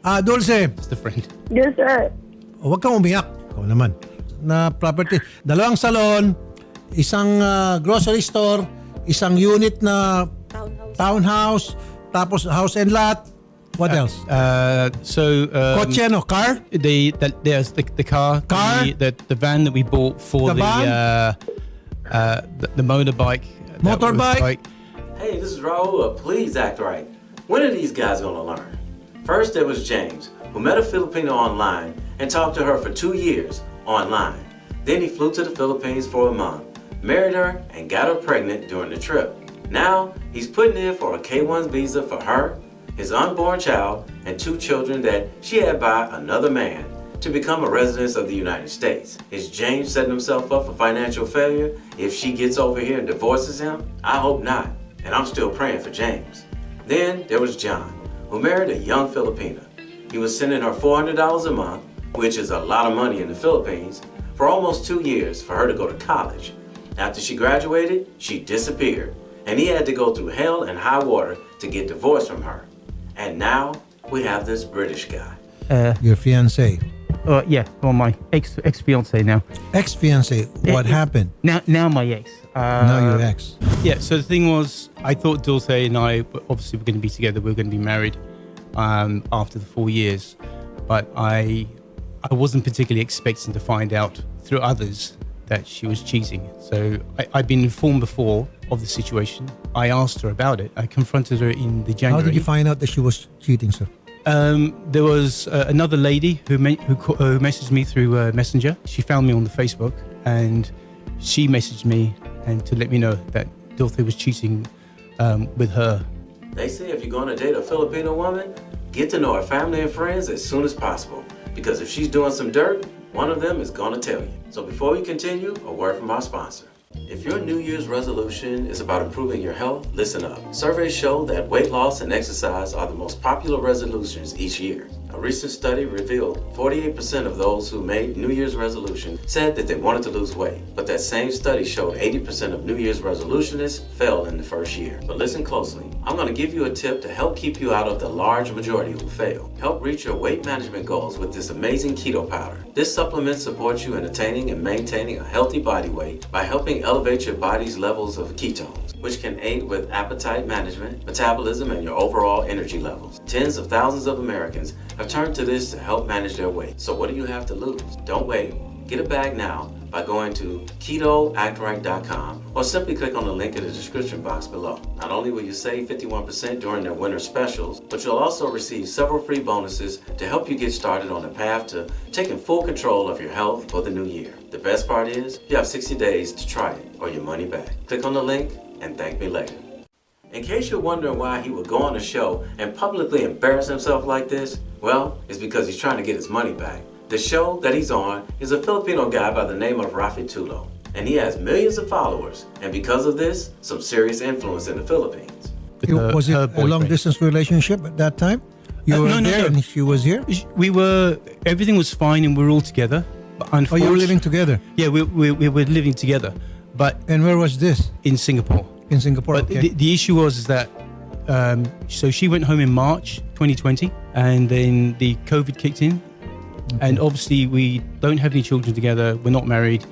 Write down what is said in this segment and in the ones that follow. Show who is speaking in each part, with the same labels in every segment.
Speaker 1: Dulce,
Speaker 2: Just a friend.
Speaker 3: Yes, sir.
Speaker 1: huwag kang umiyak. Ikaw naman. Na property. 2 salon, isang grocery store, isang unit na townhouse, tapos house and lot. What else? Kotse, no? Car?
Speaker 2: There's the car.
Speaker 1: Car?
Speaker 2: The van that we bought for
Speaker 1: The
Speaker 2: the motorbike.
Speaker 1: Motorbike?
Speaker 4: Hey, this is Raulh. Please act right. When are these guys gonna learn? First, there was James, who met a Filipino online and talked to her for 2 years online. Then he flew to the Philippines for a month, married her, and got her pregnant during the trip. Now, he's putting in for a K-1 visa for her, his unborn child, and 2 children that she had by another man to become a resident of the United States. Is James setting himself up for financial failure if she gets over here and divorces him? I hope not, and I'm still praying for James. Then there was John, who married a young Filipina. He was sending her $400 a month, which is a lot of money in the Philippines, for almost 2 years for her to go to college. After she graduated, she disappeared, and he had to go through hell and high water to get divorced from her. And now we have this British guy.
Speaker 1: Your fiancé.
Speaker 2: Yeah, well, my ex-fiance now.
Speaker 1: Ex-fiancé. What happened?
Speaker 2: Now my ex.
Speaker 1: Now your ex.
Speaker 2: Yeah, so the thing was, I thought Dulce and I, obviously we're going to be together, we're going to be married after the 4 years. But I wasn't particularly expecting to find out through others that she was cheating. So I'd been informed before of the situation. I asked her about it. I confronted her in the January.
Speaker 1: How did you find out that she was cheating, sir?
Speaker 2: There was another lady who messaged me through Messenger. She found me on the Facebook and she messaged me and to let me know that Dulce was cheating with her.
Speaker 4: They say if you're going to date a Filipino woman, get to know her family and friends as soon as possible. Because if she's doing some dirt, one of them is going to tell you. So before we continue, a word from our sponsor. If your New Year's resolution is about improving your health, listen up. Surveys show that weight loss and exercise are the most popular resolutions each year. A recent study revealed 48% of those who made New Year's resolutions said that they wanted to lose weight. But that same study showed 80% of New Year's resolutionists failed in the first year. But listen closely. I'm going to give you a tip to help keep you out of the large majority who fail. Help reach your weight management goals with this amazing keto powder. This supplement supports you in attaining and maintaining a healthy body weight by helping elevate your body's levels of ketones, which can aid with appetite management, metabolism, and your overall energy levels. Tens of thousands of Americans have turned to this to help manage their weight. So what do you have to lose? Don't wait. Get a bag now by going to ketoactright.com or simply click on the link in the description box below. Not only will you save 51% during their winter specials, but you'll also receive several free bonuses to help you get started on the path to taking full control of your health for the new year. The best part is you have 60 days to try it or your money back. Click on the link and thank me later. In case you're wondering why he would go on the show and publicly embarrass himself like this, well, it's because he's trying to get his money back. The show that he's on is a Filipino guy by the name of Raulh, and he has millions of followers, and because of this, some serious influence in the Philippines.
Speaker 1: Was it a long-distance relationship at that time? You were there and she was here?
Speaker 2: Everything was fine and we were all together. But
Speaker 1: you were living together?
Speaker 2: Yeah, we were living together.
Speaker 1: And where was this?
Speaker 2: In Singapore.
Speaker 1: In Singapore,
Speaker 2: but
Speaker 1: okay.
Speaker 2: The issue was that, so she went home in March 2020 and then the COVID kicked in. Okay. And obviously we don't have any children together, we're not married,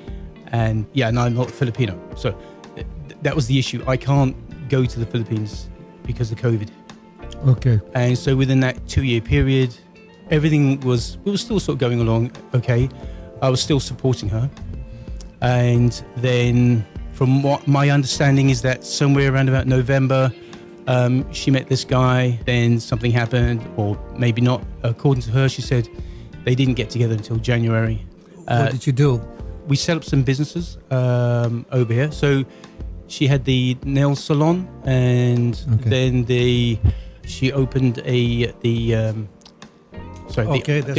Speaker 2: and I'm not Filipino. So that was the issue. I can't go to the Philippines because of COVID.
Speaker 1: Okay.
Speaker 2: And so within that 2-year period, everything was still sort of going along okay. I was still supporting her. And then from what my understanding is that somewhere around about November, she met this guy, then something happened, or maybe not. According to her, she said they didn't get together until January.
Speaker 1: What did you do?
Speaker 2: We set up some businesses over here. So she had the nail salon, and then she opened the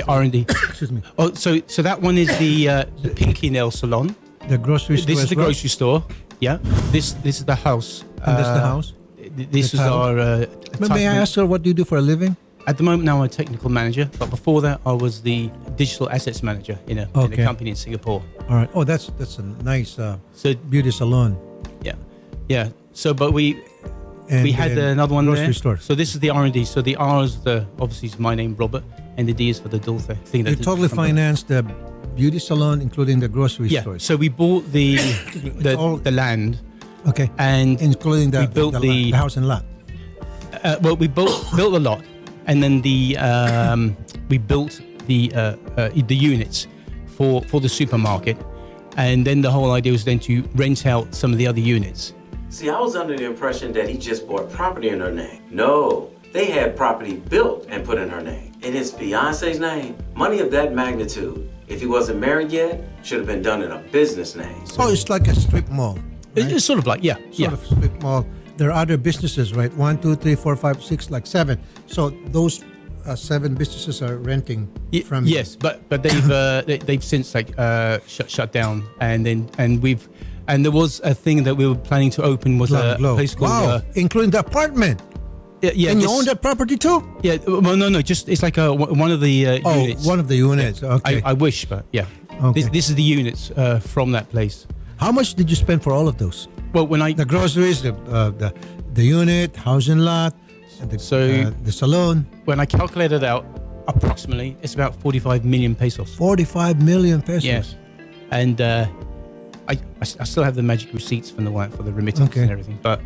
Speaker 2: R&D.
Speaker 1: Excuse me.
Speaker 2: Oh, so that one is the Pinky Nail Salon.
Speaker 1: The grocery store.
Speaker 2: This is the grocery store. Yeah. This is the house.
Speaker 1: And that's the house.
Speaker 2: This is our.
Speaker 1: May I ask her what do you do for a living?
Speaker 2: At the moment now, I'm a technical manager, but before that, I was the digital assets manager in a company in Singapore.
Speaker 1: All right. Oh, that's a nice beauty salon.
Speaker 2: Yeah. So, but we had another one
Speaker 1: grocery
Speaker 2: there.
Speaker 1: Store.
Speaker 2: So this is the R&D. So the R is obviously is my name, Robert. and the D is for the Dulce thing.
Speaker 1: You totally financed the beauty salon, including the grocery
Speaker 2: Yeah.
Speaker 1: stores.
Speaker 2: So we bought the
Speaker 1: all-
Speaker 2: the land,
Speaker 1: Okay.
Speaker 2: and
Speaker 1: Including
Speaker 2: we built
Speaker 1: the house and lot.
Speaker 2: well, we built a lot, and then we built the units for the supermarket, and then the whole idea was then to rent out some of the other units.
Speaker 4: See, I was under the impression that he just bought property in her name. No, they had property built and put in her name. In his fiance's name, money of that magnitude, if he wasn't married yet, should have been done in a business name.
Speaker 1: Oh, it's like a strip mall. Right?
Speaker 2: It's sort of like
Speaker 1: Sort of strip mall. There are other businesses, right? 1, 2, 3, 4, 5, 6, like 7. So those 7 businesses are renting from you.
Speaker 2: Yes, but they've since like shut down, and there was a thing that we were planning to open was a
Speaker 1: Glow.
Speaker 2: place called
Speaker 1: Wow, including the apartment.
Speaker 2: yeah,
Speaker 1: And you
Speaker 2: this-
Speaker 1: own that property too?
Speaker 2: Yeah, well, no, just it's like one of the units.
Speaker 1: One of the units. Okay.
Speaker 2: I wish, but yeah,
Speaker 1: Okay.
Speaker 2: this is the units from that place.
Speaker 1: How much did you spend for all of those?
Speaker 2: Well, when I
Speaker 1: The groceries, the unit, house and lot, and the salon.
Speaker 2: when I calculated out, approximately it's about 45 million pesos.
Speaker 1: 45 million pesos.
Speaker 2: Yes, and I still have the magic receipts from for the remittance
Speaker 1: Okay.
Speaker 2: and everything. But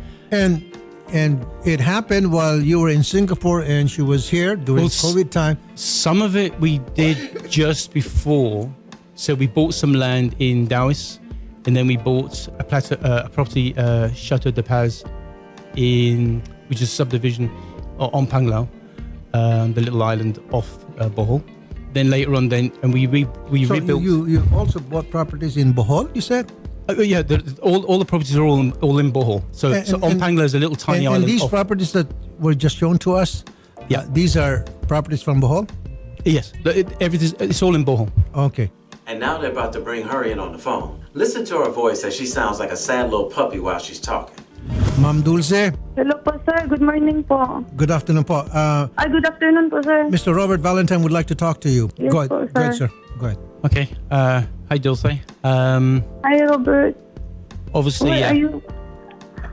Speaker 1: And it happened while you were in Singapore and she was here during
Speaker 2: Well,
Speaker 1: COVID time.
Speaker 2: some of it we did just before. So we bought some land in Taois, and then we bought a property, Chateau de Paz, which is a subdivision on Panglao, the little island off Bohol. Then later on, we
Speaker 1: So
Speaker 2: rebuilt.
Speaker 1: you also bought properties in Bohol, you said?
Speaker 2: Yeah, all the properties are all in Bohol. So on Panglao is a little tiny
Speaker 1: and
Speaker 2: island.
Speaker 1: these
Speaker 2: off-
Speaker 1: properties that were just shown to us,
Speaker 2: Yeah.
Speaker 1: these are properties from Bohol?
Speaker 2: Yes, it's all in Bohol.
Speaker 1: Okay.
Speaker 4: And now they're about to bring her in on the phone. Listen to her voice as she sounds like a sad little puppy while she's talking.
Speaker 1: Ma'am Dulce,
Speaker 3: Hello po, sir. Good morning po.
Speaker 1: good afternoon po.
Speaker 3: Good afternoon po, sir.
Speaker 1: Mr. Robert Valentine would like to talk to you.
Speaker 3: Yes
Speaker 1: Go ahead.
Speaker 3: po,
Speaker 1: Go ahead,
Speaker 3: sir.
Speaker 1: sir. Go ahead.
Speaker 2: Okay. Hi, Dulce.
Speaker 3: Hi, Robert.
Speaker 2: Obviously,
Speaker 3: Where are you?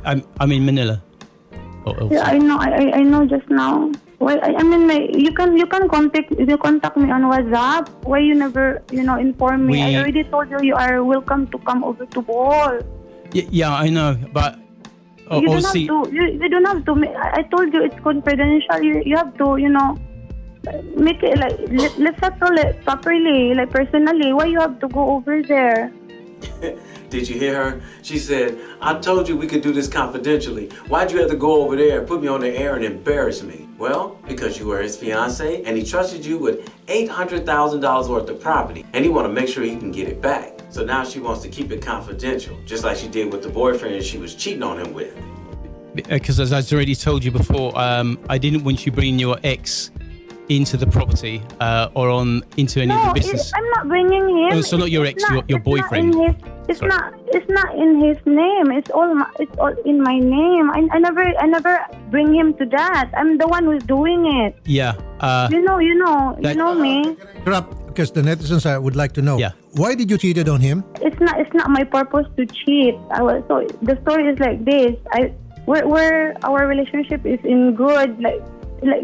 Speaker 2: I'm in Manila.
Speaker 3: Yeah, I know. I know just now. Why? I mean, you can contact me on WhatsApp. Why you never inform me? I already told you you are welcome to come over to Bohol.
Speaker 2: Yeah, I know, but
Speaker 3: You don't have
Speaker 2: obviously,
Speaker 3: to. You don't have to. I told you it's confidential. You have to. Make it like let's settle it properly, like personally. Why you have to go over there?
Speaker 4: Did you hear her? She said, I told you we could do this confidentially. Why'd you have to go over there and put me on the air and embarrass me? Well, because you were his fiance and he trusted you with $800,000 worth of property and he want to make sure he can get it back. So now she wants to keep it confidential, just like she did with the boyfriend she was cheating on him with.
Speaker 2: because as I already told you before, I didn't want you bringing your ex into the property or into any of the business.
Speaker 3: I'm not bringing him.
Speaker 2: Oh, so not your ex, your boyfriend.
Speaker 3: It's
Speaker 2: Sorry.
Speaker 3: not in his name. It's all in my name. I never bring him to that. I'm the one who's doing it.
Speaker 2: Yeah.
Speaker 3: You know me.
Speaker 1: Interrupt, because the netizens would like to know.
Speaker 2: Yeah.
Speaker 1: Why did you cheated on him?
Speaker 3: It's not my purpose to cheat. So the story is like this. We're our relationship is in good. Like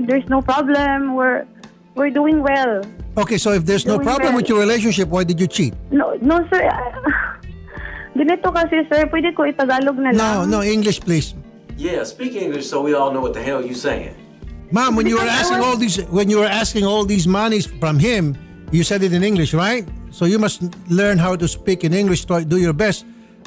Speaker 3: there's no problem. We're doing well.
Speaker 1: Okay, so if there's no
Speaker 3: Doing
Speaker 1: problem
Speaker 3: well.
Speaker 1: with your relationship, why did you cheat?
Speaker 3: No, sir. Ganito kasi, sir. Pwede ko itagalog na lang.
Speaker 1: No, English, please.
Speaker 4: Yeah, speak English so we all know what the hell you saying.
Speaker 1: Ma'am, when you were asking all these monies from him, you said it in English, right? So you must learn how to speak in English. Do your best.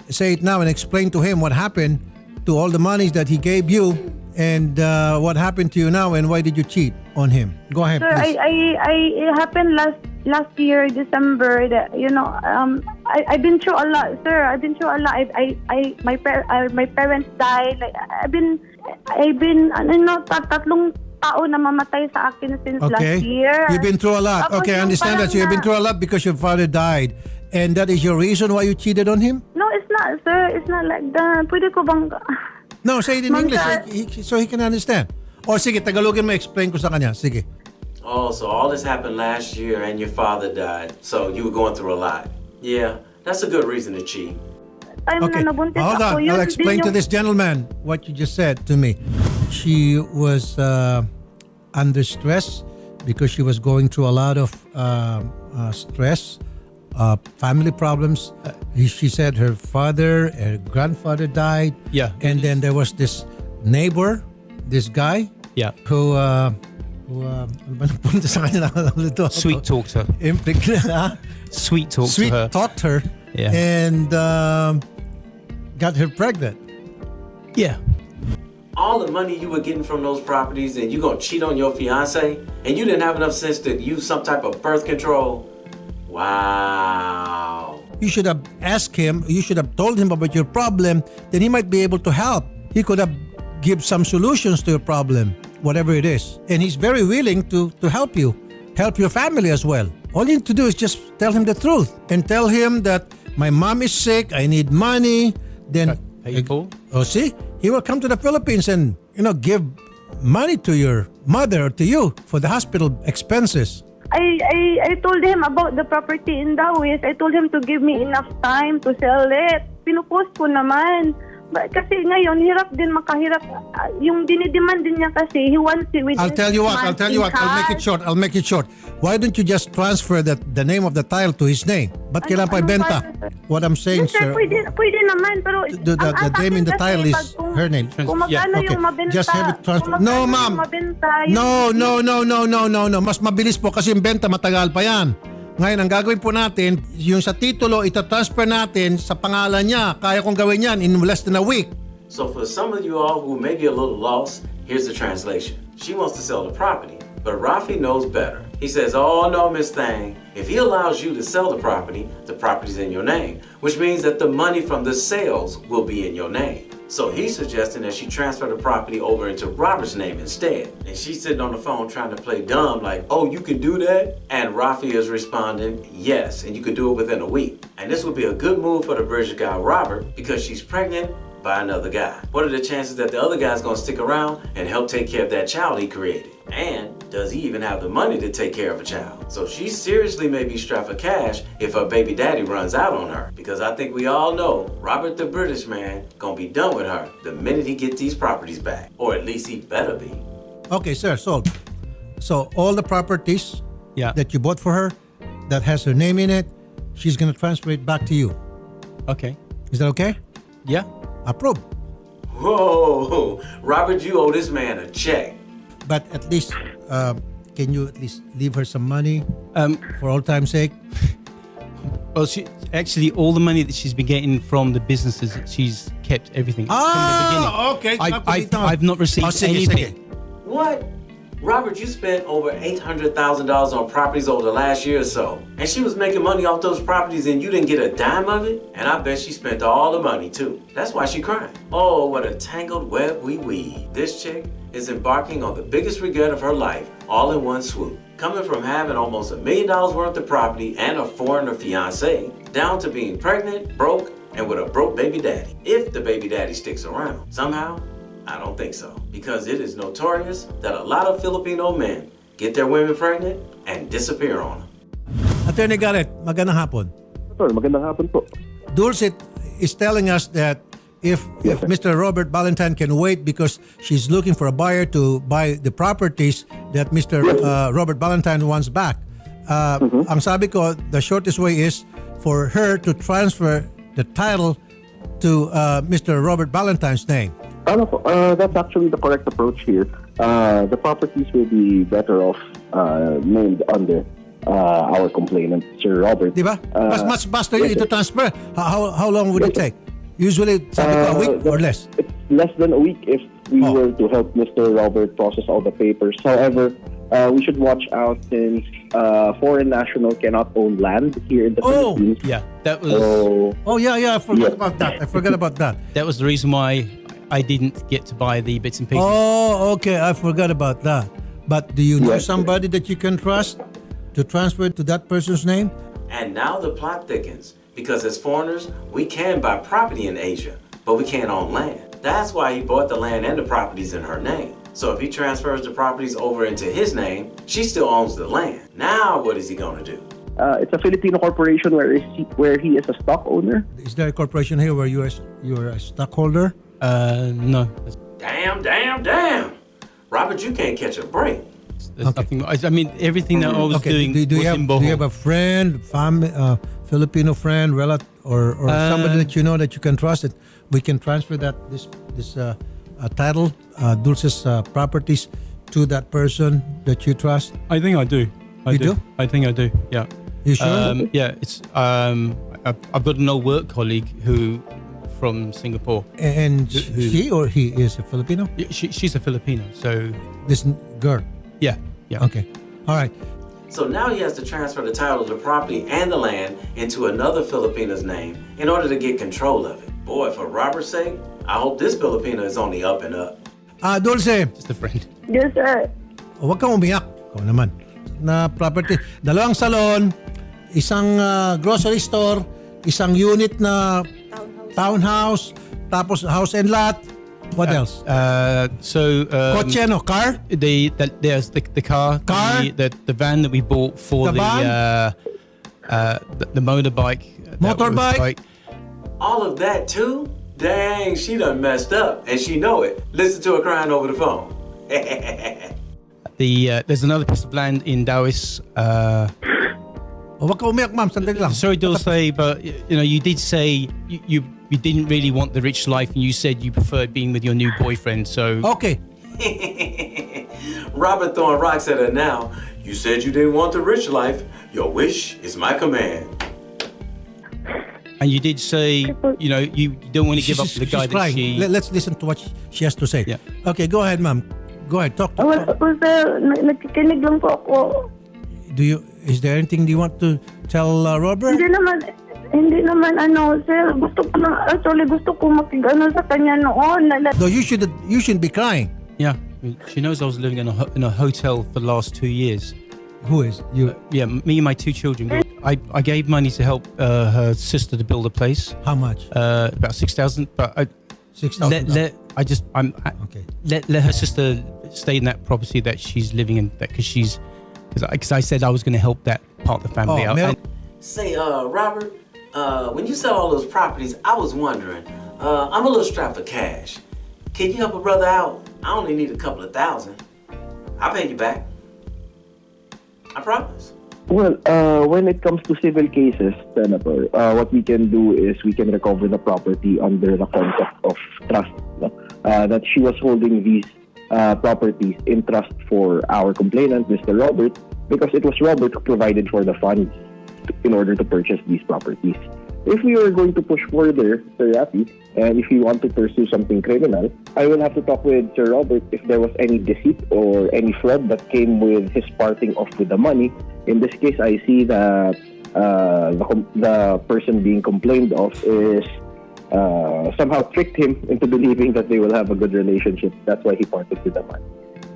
Speaker 1: Say it now and explain to him what happened to all the monies that he gave you and what happened to you now and why did you cheat on him. Go ahead,
Speaker 3: Sir,
Speaker 1: please.
Speaker 3: it happened last year, December. That I've been through a lot, sir. I've been through a lot. My parents died. Like I've been tatlong tao na mamatay sa akin since last year.
Speaker 1: You've been through a lot.
Speaker 3: Tapos
Speaker 1: Okay, I
Speaker 3: yung
Speaker 1: understand that.
Speaker 3: parang
Speaker 1: So you've been through a lot because your father died. And that is your reason why you cheated on him?
Speaker 3: No, it's not, sir. It's not like that. Pwede ko bang...
Speaker 1: No, say it in
Speaker 3: Ma'am,
Speaker 1: English
Speaker 3: sir.
Speaker 1: so he can understand. O sige, Tagalogin mo, explain ko sa kanya. Sige.
Speaker 4: Oh, so all this happened last year and your father died. So you were going through a lot. Yeah, that's a good reason to cheat.
Speaker 3: Time
Speaker 1: Okay,
Speaker 3: na nabuntis
Speaker 1: hold
Speaker 3: ako.
Speaker 1: on. I'll explain to this gentleman what you just said to me. She was under stress. because she was going through a lot of stress, family problems. She said her grandfather died.
Speaker 2: Yeah.
Speaker 1: And then there was this neighbor, this guy,
Speaker 2: Yeah.
Speaker 1: who ano ba napunta sa kanya na ulit?
Speaker 2: Sweet talked her. Sweet talked
Speaker 1: Sweet
Speaker 2: to her.
Speaker 1: talked her.
Speaker 2: Yeah.
Speaker 1: And got her pregnant.
Speaker 2: Yeah.
Speaker 4: All the money you were getting from those properties, and you gonna cheat on your fiance, and you didn't have enough sense to use some type of birth control? Wow.
Speaker 1: You should have asked him, you should have told him about your problem, then he might be able to help. He could have give some solutions to your problem, whatever it is. And he's very willing to help you, help your family as well. All you need to do is just tell him the truth and tell him that my mom is sick, I need money, then
Speaker 2: Pay for?
Speaker 1: oh, see, he will come to the Philippines and give money to your mother or to you for the hospital expenses.
Speaker 3: I told him about the property in Dawis. I told him to give me enough time to sell it. Pinupost ko naman. Kasi ngayon, hirap din makahirap. Yung dinidemand din niya kasi, he wants it within
Speaker 1: I'll tell you what. I'll make it short. Why don't you just transfer the name of the title to his name? Ba't kailangan pa ibenta? What I'm saying,
Speaker 3: Yes, sir,
Speaker 1: sir.
Speaker 3: pwede naman. Pero
Speaker 1: The name in the title is her name.
Speaker 3: Kung magkano
Speaker 1: Okay,
Speaker 3: yung mabenta.
Speaker 1: just have it transferred.
Speaker 3: kung
Speaker 1: No,
Speaker 3: magkano
Speaker 1: ma'am.
Speaker 3: yung mabenta, yung-
Speaker 1: No. Mas mabilis po kasi yung benta matagal pa yan. Ngayon, ang gagawin po natin, yung sa titulo, itatransfer natin sa pangalan niya. Kaya kong gawin yan in less than a week.
Speaker 4: So for some of you all who may be a little lost, here's the translation. She wants to sell the property, but Rafi knows better. He says, oh no, Miss Thang, if he allows you to sell the property's in your name, which means that the money from the sales will be in your name. So he's suggesting that she transfer the property over into Robert's name instead. And she's sitting on the phone trying to play dumb like, oh, you can do that? And Rafi is responding, yes, and you could do it within a week. And this would be a good move for the British guy Robert because she's pregnant by another guy. What are the chances that the other guy's gonna stick around and help take care of that child he created? And does he even have the money to take care of a child? So she seriously may be strapped for cash if her baby daddy runs out on her. Because I think we all know Robert the British man gonna be done with her the minute he gets these properties back. Or at least he better be.
Speaker 1: Okay, sir, sold. So all the properties
Speaker 2: Yeah.
Speaker 1: that you bought for her that has her name in it, she's going to transfer it back to you.
Speaker 2: Okay.
Speaker 1: Is that okay?
Speaker 2: Yeah.
Speaker 1: Approved.
Speaker 4: Whoa, Robert, you owe this man a check.
Speaker 1: But at least, can you at least leave her some money for old time's sake?
Speaker 2: Well, she actually all the money that she's been getting from the businesses, she's kept everything from the beginning.
Speaker 1: Okay.
Speaker 2: I've not received anything.
Speaker 4: What? Robert, you spent over $800,000 on properties over the last year or so. And she was making money off those properties and you didn't get a dime of it? And I bet she spent all the money too. That's why she crying. Oh, what a tangled web we weave. This chick is embarking on the biggest regret of her life all in one swoop. Coming from having almost $1 million worth of property and a foreigner fiance, down to being pregnant, broke, and with a broke baby daddy. If the baby daddy sticks around. Somehow, I don't think so. Because it is notorious that a lot of Filipino men get their women pregnant and disappear on them.
Speaker 1: Attorney Garrett, magandang hapon.
Speaker 5: Sir, magandang hapon po.
Speaker 1: Dulcet is telling us that if Mr. Robert Valentine can wait because she's looking for a buyer to buy the properties that Mr. Robert Valentine wants back. Ang sabi ko, the shortest way is for her to transfer the title to Mr. Robert Valentine's name.
Speaker 5: That's actually the correct approach here. The properties will be better off named under our complainant, Sir Robert.
Speaker 1: Diba? Mas faster yun ito transfer. How long would it take? Usually, sabi ko, a week or less.
Speaker 5: It's less than a week if we were to help Mr. Robert process all the papers. However, we should watch out since foreign national cannot own land here in the Philippines.
Speaker 2: Yeah, that was
Speaker 1: I forgot about that.
Speaker 2: that was the reason why I didn't get to buy the bits and pieces.
Speaker 1: Oh, okay. I forgot about that. But do you know somebody that you can trust to transfer to that person's name?
Speaker 4: And now the plot thickens. Because as foreigners, we can buy property in Asia, but we can't own land. That's why he bought the land and the properties in her name. So if he transfers the properties over into his name, she still owns the land. Now what is he gonna do?
Speaker 5: It's a Filipino corporation where he is a stock owner.
Speaker 1: Is there a corporation here where you're a stockholder?
Speaker 2: No.
Speaker 4: Damn. Robert, you can't catch a break.
Speaker 2: There's nothing. I mean, everything that I was doing
Speaker 1: Do
Speaker 2: was
Speaker 1: you
Speaker 2: in
Speaker 1: have,
Speaker 2: Bohol.
Speaker 1: do you have a friend, Filipino friend, relative, or somebody that you know that you can trust? That we can transfer this title, Dulce's properties, to that person that you trust.
Speaker 2: I think I do.
Speaker 1: You do?
Speaker 2: I think I do. Yeah.
Speaker 1: You sure?
Speaker 2: Yeah. It's. I've got an old work colleague who from Singapore.
Speaker 1: And she or he is a Filipino?
Speaker 2: Yeah, she's a Filipino. So
Speaker 1: This girl.
Speaker 2: yeah. Yeah.
Speaker 1: Okay. All right.
Speaker 4: So now he has to transfer the title of the property and the land into another Filipina's name in order to get control of it. Boy, for Robert's sake, I hope this Filipina is on the up and up.
Speaker 1: Dulce,
Speaker 2: Just a friend.
Speaker 3: Yes, sir.
Speaker 1: huwag kang umiyak. Ikaw naman. Na property. Dalawang salon, isang grocery store, isang unit na townhouse, tapos house and lot. What else? Kotse, no? Car?
Speaker 2: There's the car.
Speaker 1: Car?
Speaker 2: The van that we bought for
Speaker 1: The
Speaker 2: the motorbike.
Speaker 1: Motorbike?
Speaker 4: All of that too? Dang, she done messed up, and she know it. Listen to her crying over the phone.
Speaker 2: There's another piece of land in Dawis.
Speaker 1: Huwag kang umiyak, ma'am. Sandali lang.
Speaker 2: Sorry, Dulce, but you did say you didn't really want the rich life, and you said you preferred being with your new boyfriend. So
Speaker 1: Okay.
Speaker 4: Robert throwing rocks at her now. You said you didn't want the rich life. Your wish is my command.
Speaker 2: and you did say you don't want to give up the guy
Speaker 1: she's
Speaker 2: that
Speaker 1: crying.
Speaker 2: she.
Speaker 1: Let's listen to what she has to say.
Speaker 2: Yeah.
Speaker 1: Okay, go ahead, ma'am. Go ahead. Talk.
Speaker 3: Wala po, sir. Nakikinig lang po ako.
Speaker 1: Is there anything you want to tell Robert?
Speaker 3: Hindi naman sir. Gusto ko makigano sa kanya noon.
Speaker 1: No, you shouldn't be crying.
Speaker 2: Yeah, she knows I was living in a hotel for the last 2 years.
Speaker 1: Who is you?
Speaker 2: Yeah, me and my 2 children. I gave money to help her sister to build a place.
Speaker 1: How much?
Speaker 2: About 6,000. But I
Speaker 1: 6,000. Okay.
Speaker 2: let her sister stay in that property that she's living in. That because I said I was going to help that part of the family out.
Speaker 1: Mel-
Speaker 4: Say, Robert, when you sell all those properties, I was wondering, I'm a little strapped for cash. Can you help a brother out? I only need a couple of thousand. I'll pay you back. I promise.
Speaker 5: Well, when it comes to civil cases, Senator, what we can do is we can recover the property under the concept of trust. No? That she was holding these properties in trust for our complainant, Mr. Robert, because it was Robert who provided for the funds in order to purchase these properties. If we are going to push further, Sir Rafi, and if you want to pursue something criminal, I will have to talk with Sir Robert if there was any deceit or any fraud that came with his parting off with the money. In this case, I see that the person being complained of is somehow tricked him into believing that they will have a good relationship. That's why he parted with the money.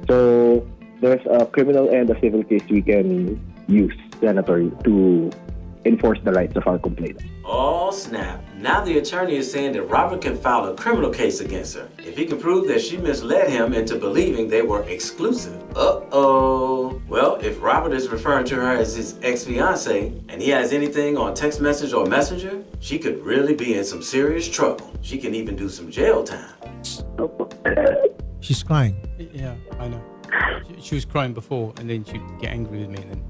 Speaker 5: So there's a criminal and a civil case we can use, Senator, to enforce the rights of our complainant.
Speaker 4: Oh, snap. Now the attorney is saying that Robert can file a criminal case against her if he can prove that she misled him into believing they were exclusive. Uh-oh. Well, if Robert is referring to her as his ex-fiance and he has anything on text message or messenger, she could really be in some serious trouble. She can even do some jail time.
Speaker 1: She's crying.
Speaker 2: Yeah, I know. She was crying before, and then she'd get angry with me, and then.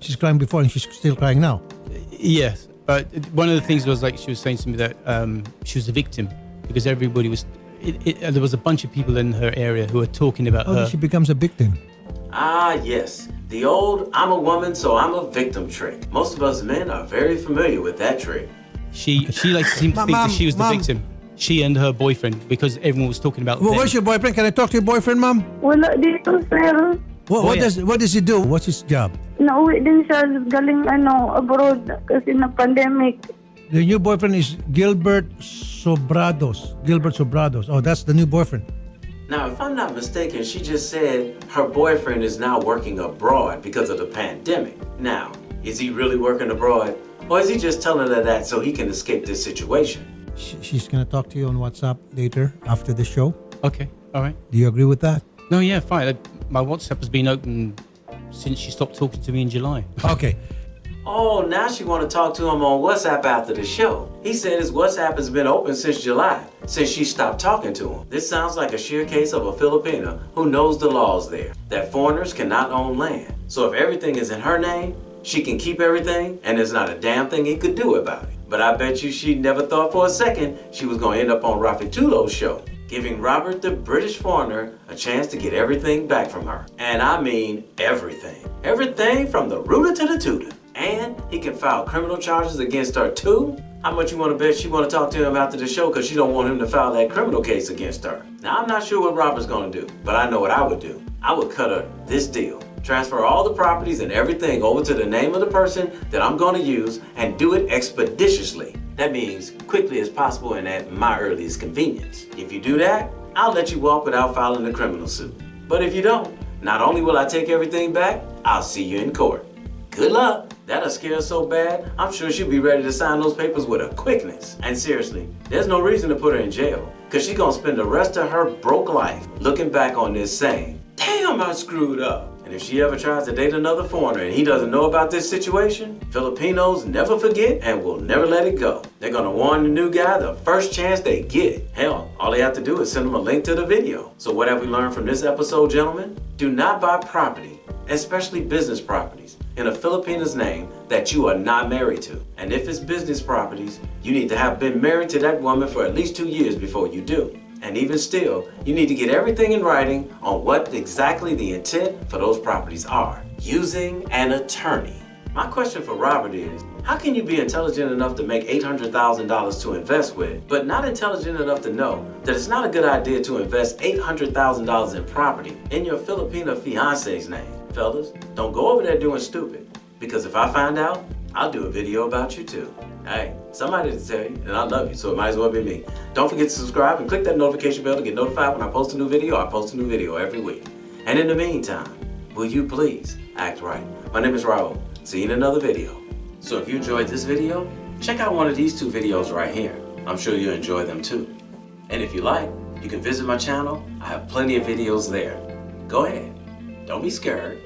Speaker 1: She's crying before and she's still crying now.
Speaker 2: Yes, but one of the things was like she was saying to me that she was a victim because everybody was. There was a bunch of people in her area who were talking about her.
Speaker 1: She becomes a victim.
Speaker 4: Ah, yes. The old "I'm a woman, so I'm a victim" trick. Most of us men are very familiar with that trick.
Speaker 2: She like seemed to think that she was the victim. She and her boyfriend, because everyone was talking about.
Speaker 1: Where's your boyfriend? Can I talk to your boyfriend, ma'am?
Speaker 3: Wala dito, sir.
Speaker 1: What does he do? What's his job?
Speaker 3: Nauwi din siya galing abroad kasi na pandemic.
Speaker 1: The new boyfriend is Gilbert Sobrados. Oh, that's the new boyfriend.
Speaker 4: Now, if I'm not mistaken, she just said her boyfriend is now working abroad because of the pandemic. Now, is he really working abroad? Or is he just telling her that so he can escape this situation?
Speaker 1: She's going to talk to you on WhatsApp later after the show.
Speaker 2: Okay, all right.
Speaker 1: Do you agree with that?
Speaker 2: No, yeah, fine. My WhatsApp has been open since she stopped talking to me in July.
Speaker 1: Okay.
Speaker 4: Oh, now she want to talk to him on WhatsApp after the show. He said his WhatsApp has been open since July, since she stopped talking to him. This sounds like a sheer case of a Filipina who knows the laws there, that foreigners cannot own land. So if everything is in her name, she can keep everything, and there's not a damn thing he could do about it. But I bet you she never thought for a second she was going to end up on Rafi Tulo's show, giving Robert the British foreigner a chance to get everything back from her. And I mean everything. Everything from the rooter to the tutor. And he can file criminal charges against her too? How much you want to bet she want to talk to him after the show because she don't want him to file that criminal case against her? Now, I'm not sure what Robert's going to do, but I know what I would do. I would cut her this deal. Transfer all the properties and everything over to the name of the person that I'm going to use and do it expeditiously. That means quickly as possible and at my earliest convenience. If you do that, I'll let you walk without filing a criminal suit. But if you don't, not only will I take everything back, I'll see you in court. Good luck. That'll scare her so bad, I'm sure she'll be ready to sign those papers with a quickness. And seriously, there's no reason to put her in jail, because she's gonna spend the rest of her broke life looking back on this saying, damn, I screwed up. And if she ever tries to date another foreigner and he doesn't know about this situation, Filipinos never forget and will never let it go. They're gonna warn the new guy the first chance they get. Hell, all they have to do is send him a link to the video. So what have we learned from this episode, gentlemen? Do not buy property, especially business properties, in a Filipina's name that you are not married to. And if it's business properties, you need to have been married to that woman for at least 2 years before you do. And even still, you need to get everything in writing on what exactly the intent for those properties are, using an attorney. My question for Robert is, how can you be intelligent enough to make $800,000 to invest with, but not intelligent enough to know that it's not a good idea to invest $800,000 in property in your Filipina fiance's name? Fellas, don't go over there doing stupid, because if I find out, I'll do a video about you too. Hey, somebody to tell you, and I love you, so it might as well be me. Don't forget to subscribe and click that notification bell to get notified when I post a new video. I post a new video every week. And in the meantime, will you please act right? My name is Raulh. See you in another video. So if you enjoyed this video, check out one of these 2 videos right here. I'm sure you'll enjoy them too. And if you like, you can visit my channel. I have plenty of videos there. Go ahead. Don't be scared.